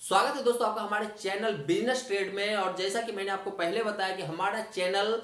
स्वागत है दोस्तों आपका हमारे चैनल बिजनेस ट्रेड में। और जैसा कि मैंने आपको पहले बताया कि हमारा चैनल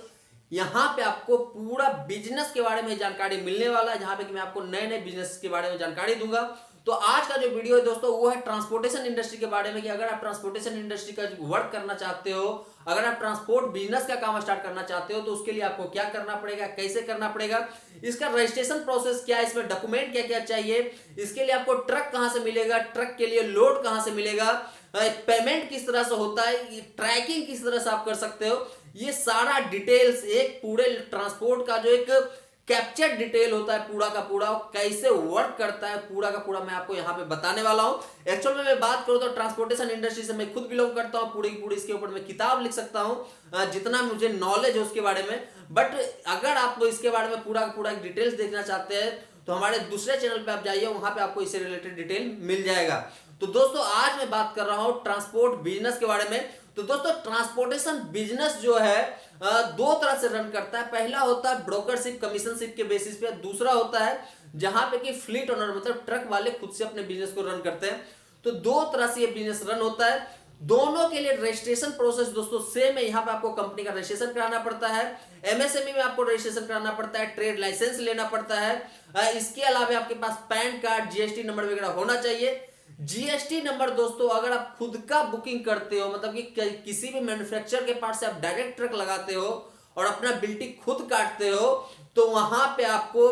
यहाँ पे आपको पूरा बिजनेस के बारे में जानकारी मिलने वाला है, जहाँ पे कि मैं आपको नए नए बिजनेस के बारे में जानकारी दूंगा। तो आज का जो वीडियो है दोस्तों वो है ट्रांसपोर्टेशन इंडस्ट्री के बारे में, कि अगर आप ट्रांसपोर्टेशन इंडस्ट्री का वर्क करना चाहते हो, अगर आप ट्रांसपोर्ट बिजनेस का काम स्टार्ट करना चाहते हो तो उसके लिए आपको क्या करना पड़ेगा, कैसे करना पड़ेगा, इसका रजिस्ट्रेशन प्रोसेस क्या है, इसमें डॉक्यूमेंट क्या क्या चाहिए, इसके लिए आपको ट्रक कहां से मिलेगा, ट्रक के लिए लोड कहां से मिलेगा, पेमेंट किस तरह से होता है, ट्रैकिंग किस तरह से आप कर सकते हो, ये सारा डिटेल्स एक पूरे ट्रांसपोर्ट का जो एक कैप्चर डिटेल होता है पूरा का पूरा, कैसे वर्क करता है पूरा का पूरा मैं आपको यहाँ पे बताने वाला हूँ। एक्चुअल में मैं बात करूँ तो ट्रांसपोर्टेशन इंडस्ट्री से मैं खुद बिलोंग करता हूँ, पूरी की पूरी इसके ऊपर मैं किताब लिख सकता हूँ जितना मुझे नॉलेज है उसके बारे में। बट अगर आप इसके बारे में पूरा का पूरा डिटेल्स देखना चाहते हैं तो हमारे दूसरे चैनल पे आप जाइए, वहां पे आपको इससे रिलेटेड डिटेल मिल जाएगा। तो दोस्तों आज मैं बात कर रहा हूं ट्रांसपोर्ट बिजनेस के बारे में। तो दोस्तों ट्रांसपोर्टेशन बिजनेस जो है दो तरह से रन करता है। पहला होता है ब्रोकरशिप कमीशनशिप के बेसिस पे, दूसरा होता है जहां पे कि फ्लीट ओनर मतलब ट्रक वाले खुद से अपने बिजनेस को रन करते हैं। तो दो तरह से ये बिजनेस रन होता है। दोनों के लिए रजिस्ट्रेशन प्रोसेस दोस्तों सेम है। यहाँ पे आपको कंपनी का रजिस्ट्रेशन कराना पड़ता है, एमएसएमई में आपको रजिस्ट्रेशन कराना पड़ता है, ट्रेड लाइसेंस लेना पड़ता है। इसके अलावा आपके पास पैन कार्ड, जीएसटी नंबर वगैरह होना चाहिए। जीएसटी नंबर दोस्तों अगर आप खुद का बुकिंग करते हो, मतलब कि किसी भी मैन्युफैक्चरर के पास से आप डायरेक्ट ट्रक लगाते हो और अपना बिल्टी खुद काटते हो, तो वहां पे आपको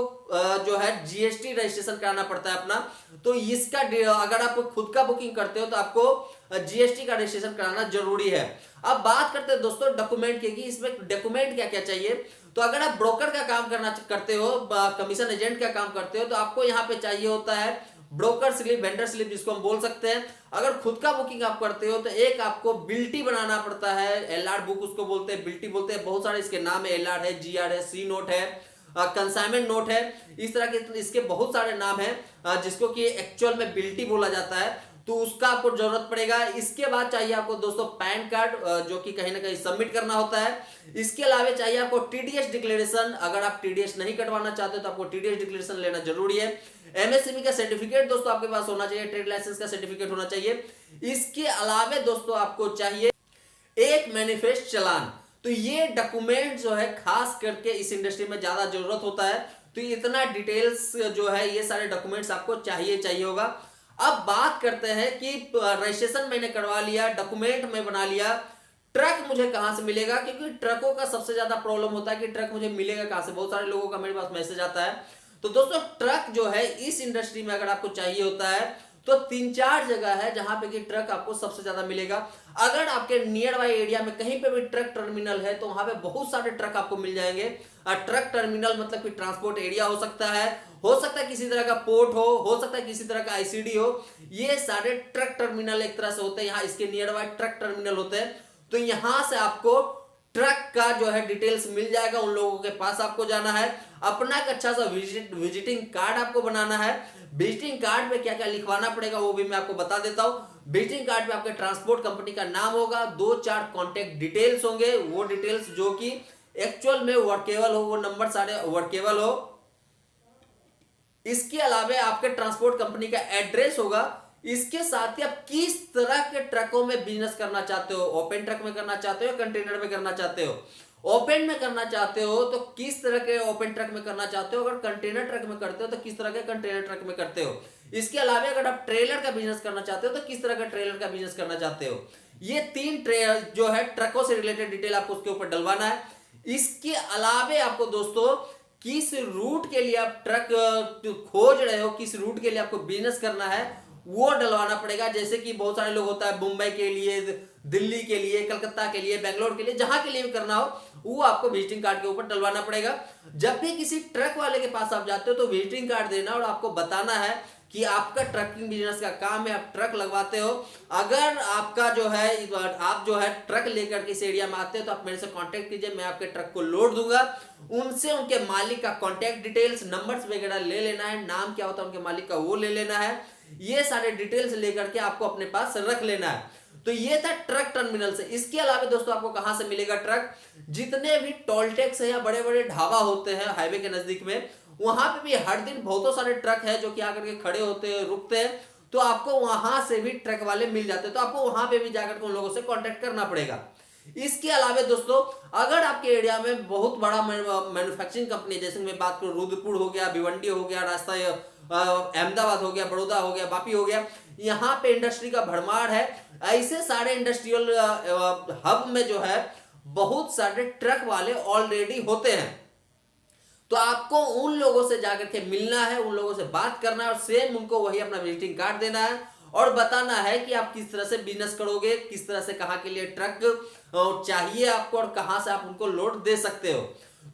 जो है जीएसटी रजिस्ट्रेशन कराना पड़ता है अपना। तो इसका अगर आप खुद का बुकिंग करते हो तो आपको जीएसटी का रजिस्ट्रेशन कराना जरूरी है। अब बात करते हैं दोस्तों डॉक्यूमेंट की, इसमें डॉक्यूमेंट क्या क्या चाहिए। तो अगर आप ब्रोकर का काम करते हो, कमीशन एजेंट का काम करते हो, तो आपको यहाँ पे चाहिए होता है ब्रोकर स्लिप, वेंडर स्लिप जिसको हम बोल सकते हैं। अगर खुद का बुकिंग आप करते हो तो एक आपको बिल्टी बनाना पड़ता है, एलआर बुक उसको बोलते हैं, बिल्टी बोलते हैं, बहुत सारे इसके नाम है, एलआर है, जीआर है, सी नोट है, कंसाइनमेंट नोट है, इस तरह के इसके बहुत सारे नाम हैं जिसको कि एक्चुअल में बिल्टी बोला जाता है। तो उसका आपको जरूरत पड़ेगा। इसके बाद चाहिए आपको दोस्तों पैन कार्ड जो कि कहीं ना कहीं सबमिट करना होता है। इसके अलावा चाहिए आपको टीडीएस डिक्लेरेशन। अगर आप टीडीएस नहीं कटवाना चाहते तो आपको टीडीएस डिक्लेरेशन लेना जरूरी है। एमएसएमई का सर्टिफिकेट दोस्तों आपके पास होना चाहिए, ट्रेड लाइसेंस का सर्टिफिकेट होना चाहिए। इसके अलावा दोस्तों आपको चाहिए एक मैनिफेस्ट चालान। तो ये डॉक्यूमेंट जो है खास करके इस इंडस्ट्री में ज्यादा जरूरत होता है। तो इतना डिटेल्स जो है ये सारे डॉक्यूमेंट्स आपको चाहिए होगा। अब बात करते हैं कि रजिस्ट्रेशन मैंने करवा लिया, डॉक्यूमेंट मैं बना लिया, ट्रक मुझे कहां से मिलेगा, क्योंकि ट्रकों का सबसे ज्यादा प्रॉब्लम होता है कि ट्रक मुझे मिलेगा कहां से। बहुत सारे लोगों का मेरे पास मैसेज आता है। तो दोस्तों ट्रक जो है इस इंडस्ट्री में अगर आपको चाहिए होता है तो 3-4 जगह है जहां पे कि ट्रक आपको सबसे ज्यादा मिलेगा। अगर आपके नियर बाई एरिया में कहीं पे भी ट्रक टर्मिनल है तो वहां पे बहुत सारे ट्रक आपको मिल जाएंगे। ट्रक टर्मिनल मतलब कि ट्रांसपोर्ट एरिया हो सकता है किसी तरह का पोर्ट हो सकता है किसी तरह का आईसीडी हो। ये सारे ट्रक टर्मिनल एक तरह से होते हैं, यहाँ इसके नियर बाई ट्रक टर्मिनल होते हैं। तो यहां से आपको ट्रक का जो है डिटेल्स मिल जाएगा। उन लोगों के पास आपको जाना है, अपना एक अच्छा सा विजिटिंग कार्ड आपको बनाना है। विजिटिंग कार्ड में क्या क्या लिखवाना पड़ेगा वो भी मैं आपको बता देता हूं। विजिटिंग कार्ड पे आपके ट्रांसपोर्ट कंपनी का नाम होगा, 2-4 कॉन्टेक्ट डिटेल्स होंगे, वो डिटेल्स जो कि एक्चुअल में वर्केबल हो, वो नंबर सारे वर्केबल हो। इसके अलावा आपके ट्रांसपोर्ट कंपनी का एड्रेस होगा। इसके साथ ही आप किस तरह के ट्रकों में बिजनेस करना चाहते हो, ओपन ट्रक में करना चाहते हो, कंटेनर में करना चाहते हो। ओपन में करना चाहते हो तो किस तरह के ओपन ट्रक में करना चाहते हो, अगर कंटेनर ट्रक में करते हो तो किस तरह के कंटेनर ट्रक में करते हो। इसके अलावा अगर आप ट्रेलर का बिजनेस करना चाहते हो तो किस तरह का ट्रेलर का बिजनेस करना चाहते हो। ये 3 जो है ट्रकों से रिलेटेड डिटेल आपको उसके ऊपर डलवाना है। इसके अलावा आपको दोस्तों किस रूट के लिए आप ट्रक खोज रहे हो, किस रूट के लिए आपको बिजनेस करना है वो डलवाना पड़ेगा। जैसे कि बहुत सारे लोग होता है मुंबई के लिए, दिल्ली के लिए, कलकत्ता के लिए, बेंगलोर के लिए, जहां के लिए भी करना हो वो आपको विजिटिंग कार्ड के ऊपर डलवाना पड़ेगा। जब भी किसी ट्रक वाले के पास आप जाते हो तो विजिटिंग कार्ड देना और आपको बताना है कि आपका ट्रकिंग बिजनेस का काम है, आप ट्रक लगवाते हो। अगर आपका जो है आप जो है ट्रक लेकर के इस एरिया में आते हो तो आप मेरे से कांटेक्ट कीजिए, मैं आपके ट्रक को लोड दूंगा। उनसे उनके मालिक का कांटेक्ट डिटेल्स, नंबर्स वगैरह ले लेना है, नाम क्या होता है उनके मालिक का वो ले लेना है। ये सारे डिटेल्स लेकर के आपको अपने पास रख लेना है। तो ये था ट्रक टर्मिनल से। इसके अलावा दोस्तों आपको कहां से मिलेगा ट्रक, जितने भी टोल टैक्स है या बड़े बड़े ढाबा होते हैं हाईवे के नजदीक में, वहां पे भी हर दिन बहुत सारे ट्रक है जो कि आकर के खड़े होते हैं, रुकते हैं। तो आपको वहां से भी ट्रक वाले मिल जाते हैं, तो आपको वहां पे भी जाकर के उन लोगों से कांटेक्ट करना पड़ेगा। इसके अलावा दोस्तों अगर आपके एरिया में बहुत बड़ा मैन्युफैक्चरिंग कंपनी, जैसे मैं बात करूं रुद्रपुर हो गया, भिवंडी हो गया, रास्ता अहमदाबाद हो गया, बड़ौदा हो गया, वापी हो गया, यहाँ पे इंडस्ट्री का भरमार है, ऐसे सारे इंडस्ट्रियल हब में जो है बहुत सारे ट्रक वाले ऑलरेडी होते हैं। तो आपको उन लोगों से जाकर के मिलना है, उन लोगों से बात करना है और सेम उनको वही अपना विजिटिंग कार्ड देना है और बताना है कि आप किस तरह से बिजनेस करोगे, किस तरह से कहां के लिए ट्रक चाहिए आपको और कहां से आप उनको लोड दे सकते हो।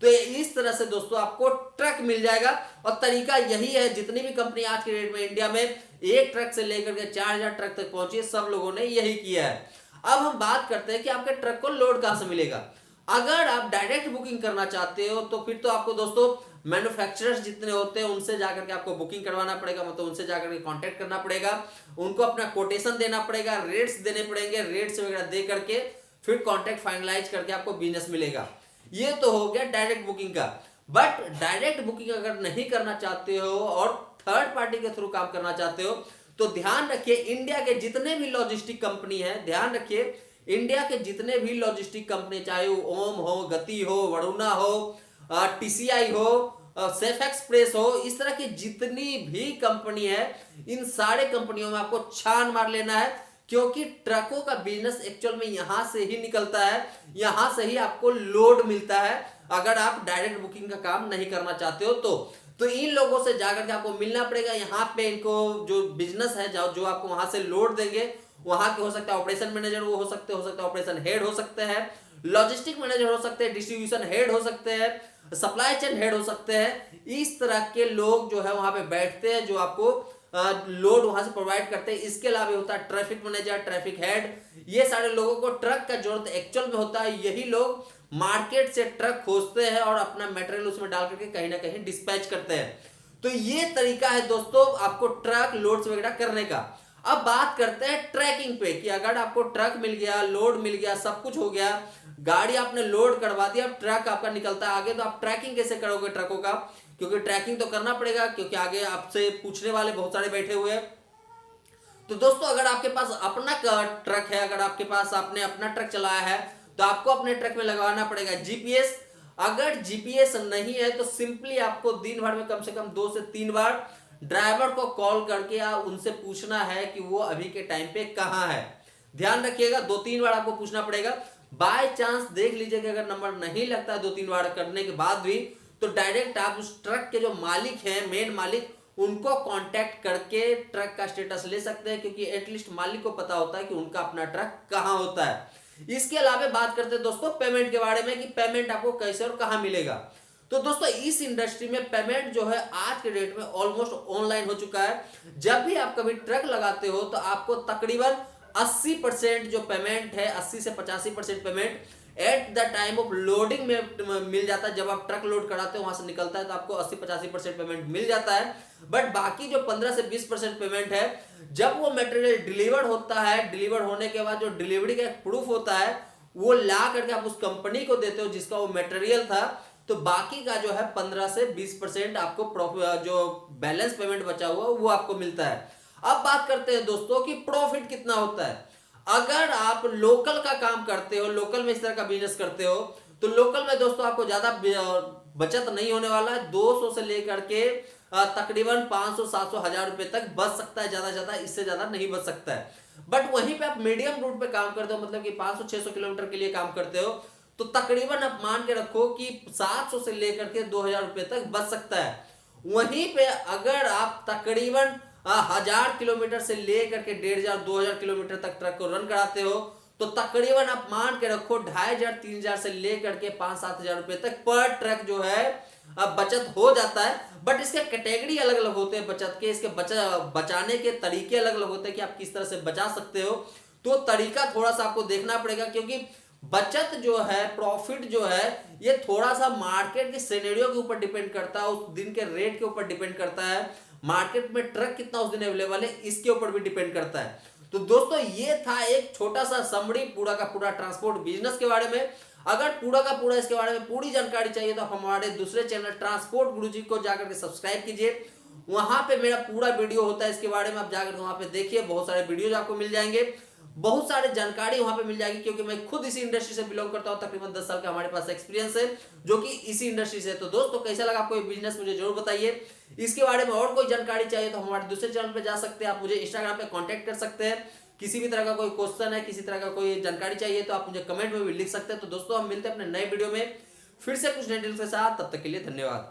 तो इस तरह से दोस्तों आपको ट्रक मिल जाएगा और तरीका यही है। जितनी भी कंपनी आज के डेट में इंडिया में एक ट्रक से लेकर के 4000 ट्रक तक पहुंची है, सब लोगों ने यही किया है। अब हम बात करते हैं कि आपके ट्रक को लोड कहां से मिलेगा। अगर आप डायरेक्ट बुकिंग करना चाहते हो तो फिर तो आपको दोस्तों मैन्युफैक्चरर्स जितने होते हैं उनसे जाकर के आपको बुकिंग करवाना पड़ेगा, मतलब उनसे जाकर के कांटेक्ट करना पड़ेगा, उनको अपना कोटेशन देना पड़ेगा, रेट्स देने पड़ेंगे, रेट्स वगैरह दे करके फिर कॉन्ट्रैक्ट फाइनलाइज करके आपको बिजनेस मिलेगा। ये तो हो गया डायरेक्ट बुकिंग का। बट डायरेक्ट बुकिंग अगर नहीं करना चाहते हो और थर्ड पार्टी के थ्रू काम करना चाहते हो तो ध्यान रखिए इंडिया के जितने भी लॉजिस्टिक कंपनी है, ध्यान रखिए इंडिया के जितने भी लॉजिस्टिक कंपनी, चाहे वो ओम हो, गति हो, वरुणा हो, टीसीआई हो, सेफ एक्सप्रेस हो, इस तरह की जितनी भी कंपनी है इन सारे कंपनियों में आपको छान मार लेना है, क्योंकि ट्रकों का बिजनेस एक्चुअल में यहां से ही निकलता है, यहां से ही आपको लोड मिलता है अगर आप डायरेक्ट बुकिंग का काम नहीं करना चाहते हो तो इन लोगों से जाकर के आपको मिलना पड़ेगा। यहाँ पे इनको जो बिजनेस है जो आपको वहां से लोड देंगे, वहां के हो सकता है ऑपरेशन मैनेजर, वो हो सकता है ऑपरेशन हेड हो सकते हैं, लॉजिस्टिक मैनेजर हो सकते हैं, डिस्ट्रीब्यूशन हेड हो सकते हैं, सप्लाई चेन हेड हो सकते हैं। इस तरह के लोग जो है वहां पे बैठते हैं जो आपको लोड वहां से प्रोवाइड करते हैं। इसके अलावा होता है ट्रैफिक मैनेजर, ट्रैफिक हेड, ये सारे लोगों को ट्रक का जरूरत एक्चुअल में होता है। यही लोग मार्केट से ट्रक खोजते हैं और अपना मटेरियल उसमें डाल करके कहीं ना कहीं डिस्पैच करते हैं। तो ये तरीका है दोस्तों आपको ट्रक लोड्स वगैरह करने का। अब बात करते हैं ट्रैकिंग पे कि अगर आपको ट्रक मिल गया, लोड मिल गया, सब कुछ हो गया, गाड़ी आपने लोड करवा दिया, अब ट्रक आपका निकलता है आगे, तो आप ट्रैकिंग कैसे करोगे ट्रकों का, क्योंकि ट्रैकिंग तो करना पड़ेगा, क्योंकि आगे आपसे पूछने वाले बहुत सारे बैठे हुए हैं। तो दोस्तों अगर आपके पास अपना ट्रक है, अगर आपके पास आपने अपना ट्रक चलाया है तो आपको अपने ट्रक में लगवाना पड़ेगा जीपीएस। अगर जीपीएस नहीं है तो सिंपली आपको दिन भर में कम से कम 2 से 3 बार ड्राइवर को कॉल करके उनसे पूछना है कि वो अभी के टाइम पे कहां है। ध्यान रखिएगा 2-3 बार आपको पूछना पड़ेगा। बाय चांस देख लीजिए कि अगर नंबर नहीं लगता है 2-3 बार करने के बाद भी, तो डायरेक्ट आप उस ट्रक के जो मालिक हैं, मेन मालिक, उनको कांटेक्ट करके ट्रक का स्टेटस ले सकते हैं, क्योंकि एटलीस्ट मालिक को पता होता है कि उनका अपना ट्रक कहां होता है। इसके अलावा बात करते हैं दोस्तों पेमेंट के बारे में कि पेमेंट आपको कैसे और कहां मिलेगा। तो दोस्तों इस इंडस्ट्री में पेमेंट जो है आज के डेट में ऑलमोस्ट ऑनलाइन हो चुका है। जब भी आप कभी ट्रक लगाते हो तो आपको तकरीबन 80% जो पेमेंट है, 80 से 85% payment at the time of loading में मिल जाता है। जब आप ट्रक लोड कराते हो वहां से निकलता है तो आपको 80-85% पेमेंट मिल जाता है। बट बाकी जो 15 से 20% पेमेंट है, जब वो मटेरियल डिलीवर्ड होता है, डिलीवर्ड होने के बाद जो डिलीवरी का एक प्रूफ होता है वो ला करके आप उस कंपनी को देते हो जिसका वो मटेरियल था, तो बाकी का जो है 15 से 20% आपको जो बैलेंस पेमेंट बचा हुआ वो आपको मिलता है। अब बात करते हैं दोस्तों कि प्रॉफिट कितना होता है। अगर आप लोकल का काम करते हो, लोकल में इस तरह का बिजनेस करते हो, तो लोकल में दोस्तों आपको ज्यादा बचत नहीं होने वाला है। 200 से लेकर के तकरीबन 500-700 हजार रुपए तक बच सकता है, ज्यादा इससे ज्यादा नहीं बच सकता है। बट वहीं पे आप मीडियम रूट पे काम करते हो, मतलब कि 500-600 किलोमीटर के लिए काम करते हो, तो तकरीबन आप मान के रखो कि 700 से लेकर के 2000 रुपए तक बच सकता है। वहीं पे अगर आप तकरीबन 1000 किलोमीटर से लेकर के 1500-2000 किलोमीटर तक ट्रक को रन कराते हो, तो तकरीबन आप मान के रखो 2500-3000 से लेकर के 5-7 हजार रुपए तक पर ट्रक जो है बचत हो जाता है। बट इसके कैटेगरी अलग अलग होते हैं बचत के, इसके बचाने के तरीके अलग अलग होते हैं कि आप किस तरह से बचा सकते हो। तो तरीका थोड़ा सा आपको देखना पड़ेगा, क्योंकि बचत जो है, प्रॉफिट जो है, ये थोड़ा सा मार्केट के सिनेरियो के ऊपर डिपेंड करता है, उस दिन के रेट के ऊपर डिपेंड करता है, मार्केट में ट्रक कितना उस दिन अवेलेबल है इसके ऊपर भी डिपेंड करता है। तो दोस्तों ये था एक छोटा सा समरी पूरा का पूरा ट्रांसपोर्ट बिजनेस के बारे में। अगर पूरा का पूरा इसके बारे में पूरी जानकारी चाहिए तो आप हमारे दूसरे चैनल ट्रांसपोर्ट गुरुजी को जाकर के सब्सक्राइब कीजिए। वहां पे मेरा पूरा वीडियो होता है इसके बारे में, आप जाकर वहां पे देखिए, बहुत सारे वीडियोज आपको मिल जाएंगे, बहुत सारे जानकारी वहां पे मिल जाएगी, क्योंकि मैं खुद इसी इंडस्ट्री से बिलोंग करता हूं, तकरीबन 10 साल का हमारे पास एक्सपीरियंस है जो कि इसी इंडस्ट्री से। तो दोस्तों कैसा लगा आपको ये बिजनेस, मुझे जरूर बताइए। इसके बारे में और कोई जानकारी चाहिए तो हमारे दूसरे चैनल पे जा सकते हैं, आप मुझे इंस्टाग्राम पे कांटेक्ट कर सकते हैं। किसी भी तरह का कोई क्वेश्चन है, किसी तरह का कोई जानकारी चाहिए तो आप मुझे कमेंट में भी लिख सकते हैं। तो दोस्तों हम मिलते हैं अपने नए वीडियो में फिर से कुछ नए डिटेल्स के साथ, तब तक के लिए धन्यवाद।